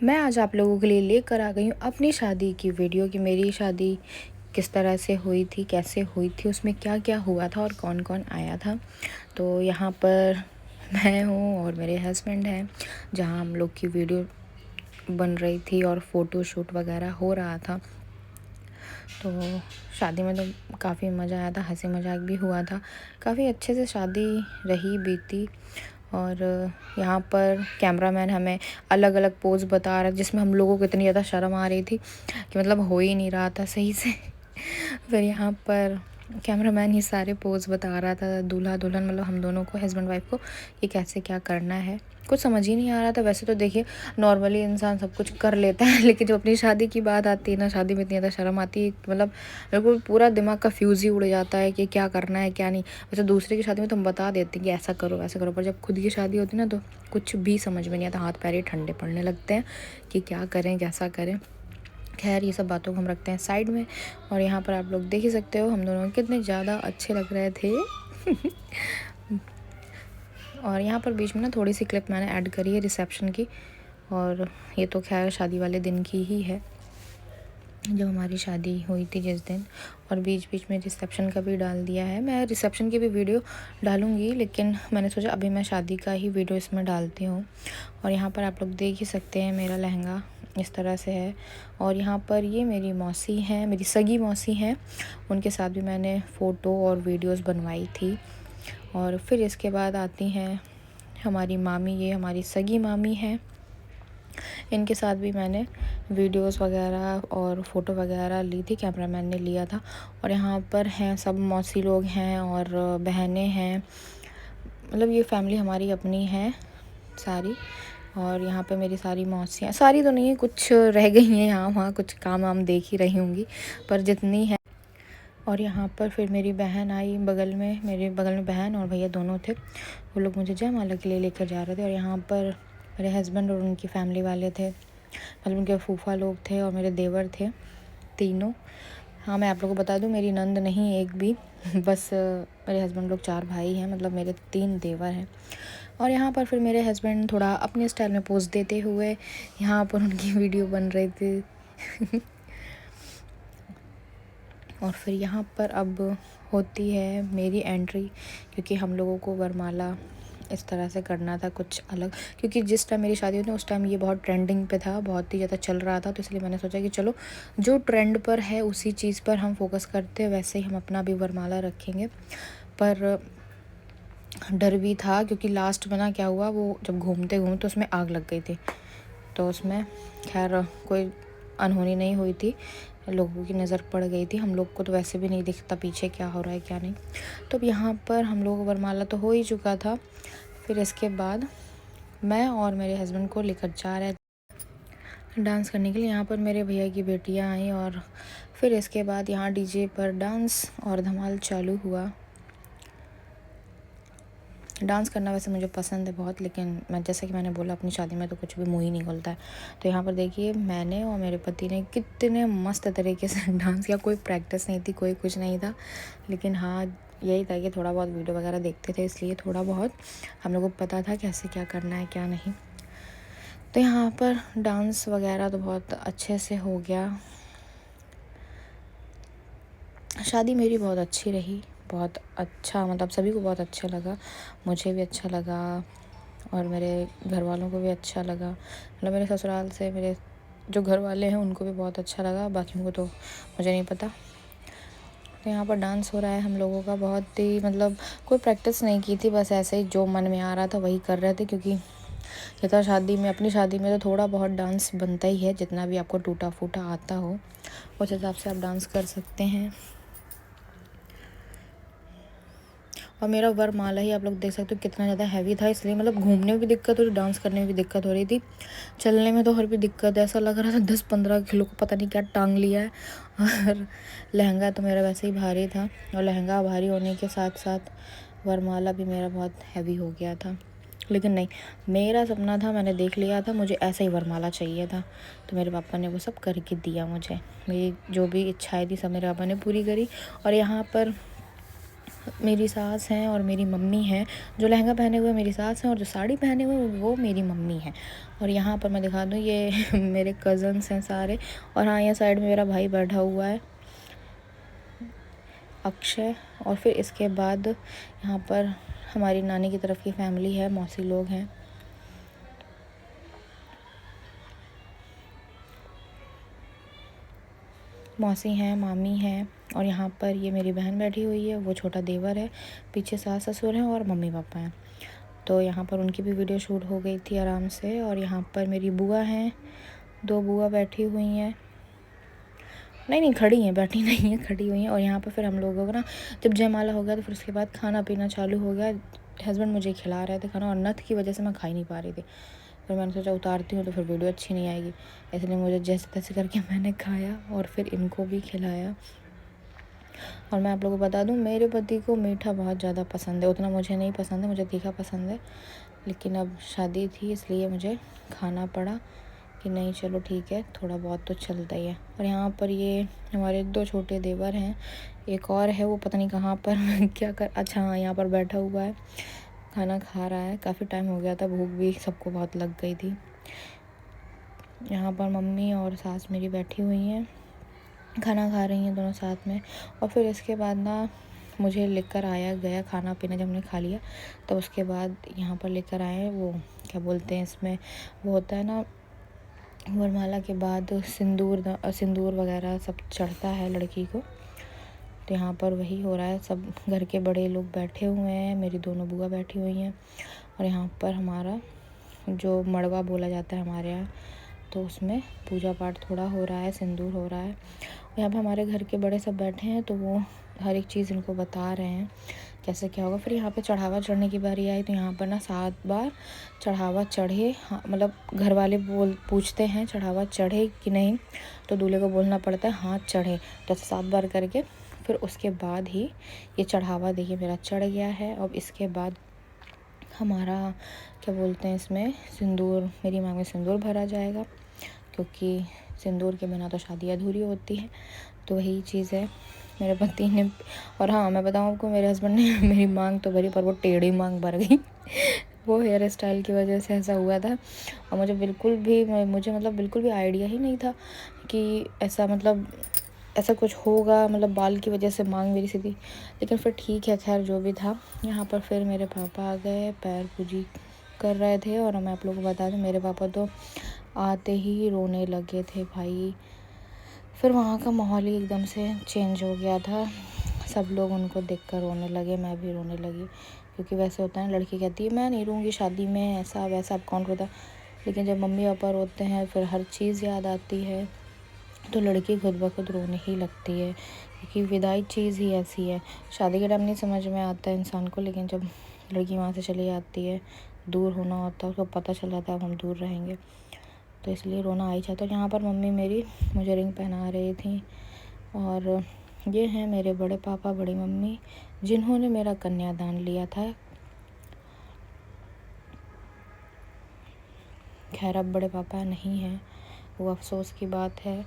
मैं आज आप लोगों के लिए लेकर आ गई हूँ अपनी शादी की वीडियो कि मेरी शादी किस तरह से हुई थी, कैसे हुई थी, उसमें क्या क्या हुआ था और कौन कौन आया था। तो यहाँ पर मैं हूँ और मेरे हस्बैंड हैं, जहाँ हम लोग की वीडियो बन रही थी और फ़ोटो शूट वगैरह हो रहा था। तो शादी में तो काफ़ी मज़ा आया था, हंसी मजाक भी हुआ था, काफ़ी अच्छे से शादी रही बीती। और यहाँ पर कैमरामैन हमें अलग अलग पोज़ बता रहा, जिसमें हम लोगों को इतनी ज़्यादा शर्म आ रही थी कि मतलब हो ही नहीं रहा था सही से। फिर यहाँ पर कैमरामैन ही सारे पोज़ बता रहा था, दूल्हा दुल्हन मतलब हम दोनों को, हस्बैंड वाइफ को, कि कैसे क्या करना है। कुछ समझ ही नहीं आ रहा था। वैसे तो देखिए नॉर्मली इंसान सब कुछ कर लेता है, लेकिन जब अपनी शादी की बात आती है ना, शादी में इतनी ज़्यादा शर्म आती है, मतलब बिल्कुल पूरा दिमाग का फ्यूज़ ही उड़ जाता है कि क्या करना है क्या नहीं। वैसे दूसरे की शादी में तो हम बता देते हैं कि ऐसा करो वैसा करो, पर जब खुद की शादी होती है ना तो कुछ भी समझ में नहीं आता, हाथ पैर ही ठंडे पड़ने लगते हैं कि क्या करें कैसा करें। खैर ये सब बातों को हम रखते हैं साइड में। और यहाँ पर आप लोग देख ही सकते हो हम दोनों कितने ज़्यादा अच्छे लग रहे थे। और यहाँ पर बीच में ना थोड़ी सी क्लिप मैंने ऐड करी है रिसेप्शन की, और ये तो खैर शादी वाले दिन की ही है जो हमारी शादी हुई थी जिस दिन। और बीच बीच में रिसेप्शन का भी डाल दिया है। मैं रिसेप्शन की भी वीडियो डालूँगी, लेकिन मैंने सोचा अभी मैं शादी का ही वीडियो इसमें डालती हूँ। और यहाँ पर आप लोग देख ही सकते हैं मेरा लहंगा इस तरह से है। और यहाँ पर ये मेरी मौसी हैं, मेरी सगी मौसी हैं, उनके साथ भी मैंने फ़ोटो और वीडियोस बनवाई थी। और फिर इसके बाद आती हैं हमारी मामी, ये हमारी सगी मामी हैं, इनके साथ भी मैंने वीडियोस वगैरह और फ़ोटो वगैरह ली थी, कैमरामैन ने लिया था। और यहाँ पर हैं सब मौसी लोग हैं और बहनें हैं, मतलब ये फैमिली हमारी अपनी है सारी। और यहाँ पे मेरी सारी मौसियाँ, सारी तो नहीं है, कुछ रह गई हैं यहाँ वहाँ, कुछ काम वाम देख ही रही होंगी, पर जितनी है। और यहाँ पर फिर मेरी बहन आई बगल में, मेरे बगल में बहन और भैया दोनों थे, वो लोग मुझे जयमाला के लिए लेकर जा रहे थे। और यहाँ पर मेरे हस्बैंड और उनकी फैमिली वाले थे, मतलब उनके फूफा लोग थे और मेरे देवर थे तीनों। हाँ मैं आप लोगों को बता दूँ, मेरी नंद नहीं एक भी, बस मेरे हस्बैंड लोग 4 भाई हैं, मतलब मेरे 3 देवर हैं। और यहाँ पर फिर मेरे हस्बैंड थोड़ा अपने स्टाइल में पोज़ देते हुए यहाँ पर उनकी वीडियो बन रही थी। और फिर यहाँ पर अब होती है मेरी एंट्री, क्योंकि हम लोगों को वरमाला इस तरह से करना था कुछ अलग, क्योंकि जिस टाइम मेरी शादी हुई थी उस टाइम ये बहुत ट्रेंडिंग पे था, बहुत ही ज़्यादा चल रहा था। तो इसलिए मैंने सोचा कि चलो जो ट्रेंड पर है उसी चीज़ पर हम फोकस करते हैं, वैसे ही हम अपना भी वरमाला रखेंगे। पर डर भी था, क्योंकि लास्ट में ना क्या हुआ, वो जब घूमते घूमते उसमें आग लग गई थी, तो उसमें खैर कोई अनहोनी नहीं हुई थी, लोगों की नज़र पड़ गई थी, हम लोग को तो वैसे भी नहीं दिखता पीछे क्या हो रहा है क्या नहीं। तो अब यहाँ पर हम लोग वरमाला तो हो ही चुका था। फिर इसके बाद मैं और मेरे हस्बैंड को लेकर जा रहे थे डांस करने के लिए। यहाँ पर मेरे भैया की बेटियाँ आई और फिर इसके बाद यहाँ डीजे पर डांस और धमाल चालू हुआ। डांस करना वैसे मुझे पसंद है बहुत, लेकिन मैं जैसे कि मैंने बोला अपनी शादी में तो कुछ भी मुँह ही नहीं खुलता है। तो यहाँ पर देखिए मैंने और मेरे पति ने कितने मस्त तरीके से डांस किया, कोई प्रैक्टिस नहीं थी, कोई कुछ नहीं था, लेकिन हाँ यही था कि थोड़ा बहुत वीडियो वगैरह देखते थे, इसलिए थोड़ा बहुत हम लोगों को पता था कैसे क्या करना है क्या नहीं। तो यहाँ पर डांस वगैरह तो बहुत अच्छे से हो गया। शादी मेरी बहुत अच्छी रही, बहुत अच्छा, मतलब सभी को बहुत अच्छा लगा, मुझे भी अच्छा लगा और मेरे घर वालों को भी अच्छा लगा, मतलब मेरे ससुराल से मेरे जो घर वाले हैं उनको भी बहुत अच्छा लगा, बाकियों को तो मुझे नहीं पता। तो यहाँ पर डांस हो रहा है हम लोगों का, बहुत ही मतलब कोई प्रैक्टिस नहीं की थी, बस ऐसे ही जो मन में आ रहा था वही कर रहे थे, क्योंकि ये तो शादी में, अपनी शादी में तो थोड़ा बहुत डांस बनता ही है, जितना भी आपको टूटा फूटा आता हो उस हिसाब से आप डांस कर सकते हैं। और मेरा वरमाला ही आप लोग देख सकते हो कितना ज़्यादा हैवी था, इसलिए मतलब घूमने में भी दिक्कत हो रही, डांस करने में भी दिक्कत हो रही थी, चलने में तो और भी दिक्कत है, ऐसा लग रहा था 10-15 किलो को पता नहीं क्या टांग लिया है। और लहंगा तो मेरा वैसे ही भारी था, और लहंगा भारी होने के साथ साथ वरमाला भी मेरा बहुत हैवी हो गया था। लेकिन नहीं, मेरा सपना था, मैंने देख लिया था, मुझे ऐसा ही वरमाला चाहिए था, तो मेरे पापा ने वो सब करके दिया मुझे, मेरी जो भी इच्छाएँ थी सब मेरे पापा ने पूरी करी। और यहाँ पर मेरी सास हैं और मेरी मम्मी हैं। जो लहंगा पहने हुए मेरी सास हैं और जो साड़ी पहने हुए वो मेरी मम्मी हैं। और यहाँ पर मैं दिखा दूँ ये मेरे कज़न्स हैं सारे। और हाँ, यहाँ साइड में मेरा भाई बैठा हुआ है, अक्षय। और फिर इसके बाद यहाँ पर हमारी नानी की तरफ की फैमिली है, मौसी लोग हैं। मौसी हैं, मामी हैं। और यहाँ पर ये मेरी बहन बैठी हुई है, वो छोटा देवर है। पीछे सास ससुर हैं और मम्मी पापा हैं। तो यहाँ पर उनकी भी वीडियो शूट हो गई थी आराम से। और यहाँ पर मेरी बुआ हैं, 2 बुआ बैठी हुई हैं। नहीं खड़ी हैं, बैठी नहीं हैं, खड़ी हुई हैं। और यहाँ पर फिर हम लोगों को ना जब जयमाला हो गया तो फिर उसके बाद खाना पीना चालू हो गया। हस्बैंड मुझे खिला रहे थे खाना और नथ की वजह से मैं खा ही नहीं पा रही थी। फिर मैंने सोचा उतारती हूँ तो फिर वीडियो अच्छी नहीं आएगी, इसलिए मुझे जैसे तैसे करके मैंने खाया और फिर इनको भी खिलाया। और मैं आप लोगों को बता दूँ, मेरे पति को मीठा बहुत ज़्यादा पसंद है, उतना मुझे नहीं पसंद है, मुझे तीखा पसंद है। लेकिन अब शादी थी इसलिए मुझे खाना पड़ा कि नहीं चलो ठीक है, थोड़ा बहुत तो चलता ही है। और यहाँ पर ये हमारे 2 छोटे देवर हैं, एक और है वो पता नहीं कहाँ पर क्या कर, अच्छा हाँ यहाँ पर बैठा हुआ है, खाना खा रहा है। काफ़ी टाइम हो गया था, भूख भी सबको बहुत लग गई थी। यहाँ पर मम्मी और सास मेरी बैठी हुई हैं, खाना खा रही हैं दोनों साथ में। और फिर इसके बाद ना मुझे लेकर आया गया खाना पीना, जब हमने खा लिया तो उसके बाद यहाँ पर लेकर आए वो क्या बोलते हैं इसमें, वो होता है ना वरमाला के बाद सिंदूर वगैरह सब चढ़ता है लड़की को। तो यहाँ पर वही हो रहा है, सब घर के बड़े लोग बैठे हुए हैं, मेरी दोनों बुआ बैठी हुई हैं। और यहाँ पर हमारा जो मड़वा बोला जाता है हमारे यहाँ, तो उसमें पूजा पाठ थोड़ा हो रहा है, सिंदूर हो रहा है। यहाँ पे हमारे घर के बड़े सब बैठे हैं तो वो हर एक चीज़ इनको बता रहे हैं कैसे क्या होगा। फिर यहाँ पे चढ़ावा चढ़ने की बारी आई तो यहाँ पर ना 7 बार चढ़ावा चढ़े, हाँ मतलब घर वाले पूछते हैं चढ़ावा चढ़े कि नहीं, तो दूल्हे को बोलना पड़ता है हाँ चढ़े। तो 7 बार करके फिर उसके बाद ही ये चढ़ावा देखिए मेरा चढ़ गया है। अब इसके बाद हमारा क्या बोलते हैं इसमें सिंदूर, मेरी मांग में सिंदूर भरा जाएगा, क्योंकि सिंदूर के बिना तो शादी अधूरी होती है। तो वही चीज़ है मेरे पति ने। और हाँ मैं बताऊँ आपको, मेरे हस्बैंड ने मेरी मांग तो भरी पर वो टेढ़ी मांग भर गई वो हेयर स्टाइल की वजह से ऐसा हुआ था। और मुझे बिल्कुल भी आइडिया ही नहीं था कि ऐसा कुछ होगा, मतलब बाल की वजह से मांग मेरी सीधी। लेकिन फिर ठीक है, खैर जो भी था। यहाँ पर फिर मेरे पापा आ गए, पैर पूजी कर रहे थे। और मैं आप लोगों को बता दूँ, मेरे पापा तो आते ही रोने लगे थे भाई। फिर वहाँ का माहौल ही एकदम से चेंज हो गया था, सब लोग उनको देखकर रोने लगे, मैं भी रोने लगी। क्योंकि वैसे होता है, लड़की कहती है मैं नहीं रहूँगी शादी में, ऐसा वैसा, अब कौन रोता। लेकिन जब मम्मी पापा रोते हैं फिर हर चीज़ याद आती है, तो लड़की खुद ब खुद रोने ही लगती है। क्योंकि विदाई चीज़ ही ऐसी है, शादी के टाइम नहीं समझ में आता है इंसान को, लेकिन जब लड़की वहाँ से चली जाती है, दूर होना होता है, उसको पता चल जाता है अब हम दूर रहेंगे, तो इसलिए रोना आ ही जाता है। यहाँ पर मम्मी मेरी मुझे रिंग पहना रही थी। और ये हैं मेरे बड़े पापा बड़ी मम्मी, जिन्होंने मेरा कन्यादान लिया था। खैर अब बड़े पापा नहीं हैं, वो अफसोस की बात है,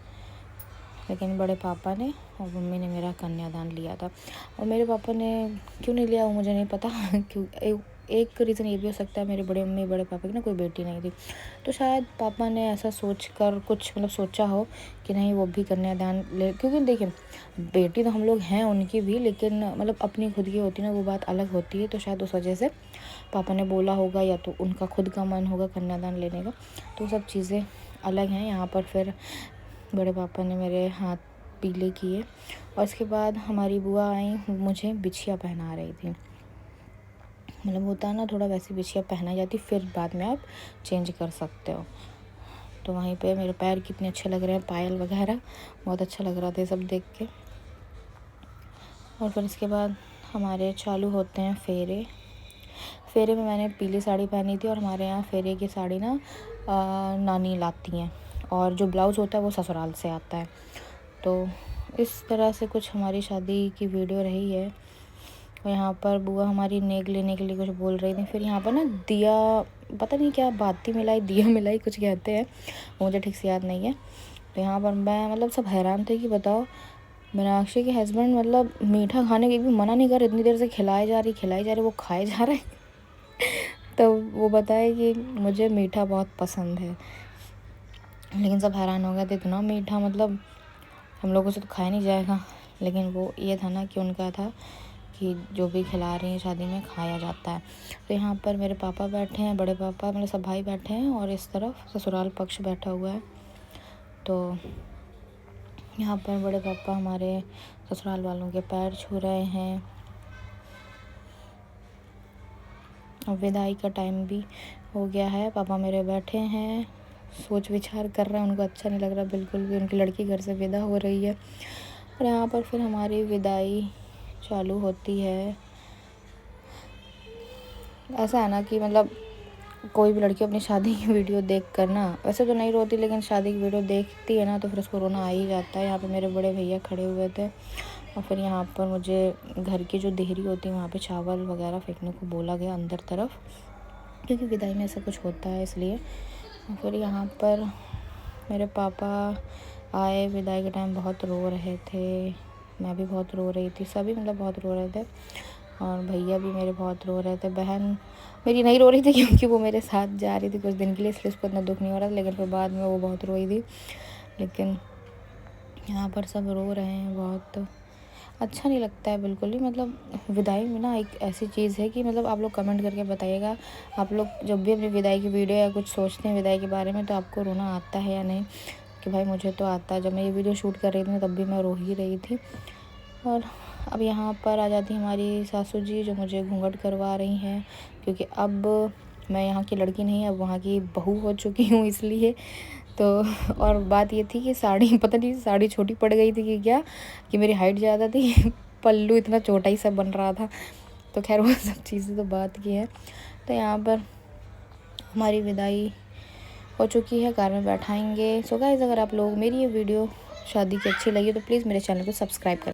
लेकिन बड़े पापा ने और मम्मी ने मेरा कन्यादान लिया था। और मेरे पापा ने क्यों नहीं लिया वो मुझे नहीं पता क्यों, एक रीज़न ये भी हो सकता है, मेरे बड़े मम्मी बड़े पापा की ना कोई बेटी नहीं थी, तो शायद पापा ने ऐसा सोच कर कुछ सोचा हो कि नहीं वो भी कन्यादान ले। क्योंकि देखिए बेटी तो हम लोग हैं उनकी भी, लेकिन अपनी खुद की होती ना, वो बात अलग होती है। तो शायद उस वजह से पापा ने बोला होगा, या तो उनका खुद का मन होगा कन्यादान लेने का, तो सब चीज़ें अलग हैं। यहाँ पर फिर बड़े पापा ने मेरे हाथ पीले किए। और इसके बाद हमारी बुआ आई, मुझे बिछिया पहना रही थी। होता है ना थोड़ा वैसी बिछिया पहनाई जाती, फिर बाद में आप चेंज कर सकते हो। तो वहीं पे मेरे पैर कितने अच्छे लग रहे हैं, पायल वगैरह बहुत अच्छा लग रहा था सब देख के। और फिर इसके बाद हमारे चालू होते हैं फेरे में मैंने पीली साड़ी पहनी थी, और हमारे यहाँ फेरे की साड़ी ना नानी लाती हैं, और जो ब्लाउज़ होता है वो ससुराल से आता है। तो इस तरह से कुछ हमारी शादी की वीडियो रही है। और यहाँ पर बुआ हमारी नेक लेने के लिए कुछ बोल रही थी। फिर यहाँ पर ना दिया, पता नहीं क्या बाती मिलाई दिया मिलाई कुछ कहते हैं, मुझे ठीक से याद नहीं है। तो यहाँ पर मैं सब हैरान थे कि बताओ मीनाक्षी के हस्बैंड मतलब मीठा खाने की भी मना नहीं कर रहे, इतनी देर से खिलाए जा रही, वो खाए जा रहे तो वो बताए कि मुझे मीठा बहुत पसंद है। लेकिन सब हैरान हो गए थे, इतना मीठा मतलब हम लोगों से तो खाया नहीं जाएगा। लेकिन वो ये था ना कि उनका था कि जो भी खिला रही हैं शादी में खाया जाता है। तो यहाँ पर मेरे पापा बैठे हैं, बड़े पापा, मेरे सब भाई बैठे हैं, और इस तरफ ससुराल पक्ष बैठा हुआ है। तो यहाँ पर बड़े पापा हमारे ससुराल वालों के पैर छू रहे हैं। अब विदाई का टाइम भी हो गया है। पापा मेरे बैठे हैं, सोच विचार कर रहे हैं, उनको अच्छा नहीं लग रहा बिल्कुल भी, उनकी लड़की घर से विदा हो रही है। और यहाँ पर फिर हमारी विदाई चालू होती है। ऐसा है ना कि मतलब कोई भी लड़की अपनी शादी की वीडियो देख कर ना, वैसे तो नहीं रोती, लेकिन शादी की वीडियो देखती है ना तो फिर उसको रोना आ ही जाता है। यहाँ पे मेरे बड़े भैया खड़े हुए थे, और फिर यहाँ पर मुझे घर की जो देहरी होती है वहाँ पे चावल वगैरह फेंकने को बोला गया अंदर तरफ, क्योंकि विदाई में ऐसा कुछ होता है इसलिए। और फिर यहाँ पर मेरे पापा आए, विदाई के टाइम बहुत रो रहे थे, मैं भी बहुत रो रही थी, सभी मतलब बहुत रो रहे थे, और भैया भी मेरे बहुत रो रहे थे। बहन मेरी नहीं रो रही थी क्योंकि वो मेरे साथ जा रही थी कुछ दिन के लिए, इसलिए उसको इतना दुख नहीं हो रहा था, लेकिन फिर बाद में वो बहुत रोई थी। लेकिन यहाँ पर सब रो रहे हैं, बहुत अच्छा नहीं लगता है बिल्कुल ही। मतलब विदाई में ना एक ऐसी चीज़ है कि मतलब आप लोग कमेंट करके बताइएगा, आप लोग जब भी अपनी विदाई की वीडियो या कुछ सोचते हैं विदाई के बारे में तो आपको रोना आता है या नहीं। कि भाई मुझे तो आता है, जब मैं ये वीडियो शूट कर रही थी तब भी मैं रो ही रही थी। और अब यहाँ पर आ जाती हमारी सासू जी, जो मुझे घूंघट करवा रही हैं, क्योंकि अब मैं यहाँ की लड़की नहीं, अब वहाँ की बहू हो चुकी हूँ इसलिए। तो और बात ये थी कि साड़ी पता नहीं साड़ी छोटी पड़ गई थी कि क्या, कि मेरी हाइट ज़्यादा थी पल्लू इतना छोटा ही सा बन रहा था। तो खैर वो सब चीज़ें तो बात की है। तो यहाँ पर हमारी विदाई हो चुकी है, कार में बैठाएंगे। सो गाइस, अगर आप लोग मेरी ये वीडियो शादी की अच्छी लगी तो प्लीज़ मेरे चैनल को सब्सक्राइब करें।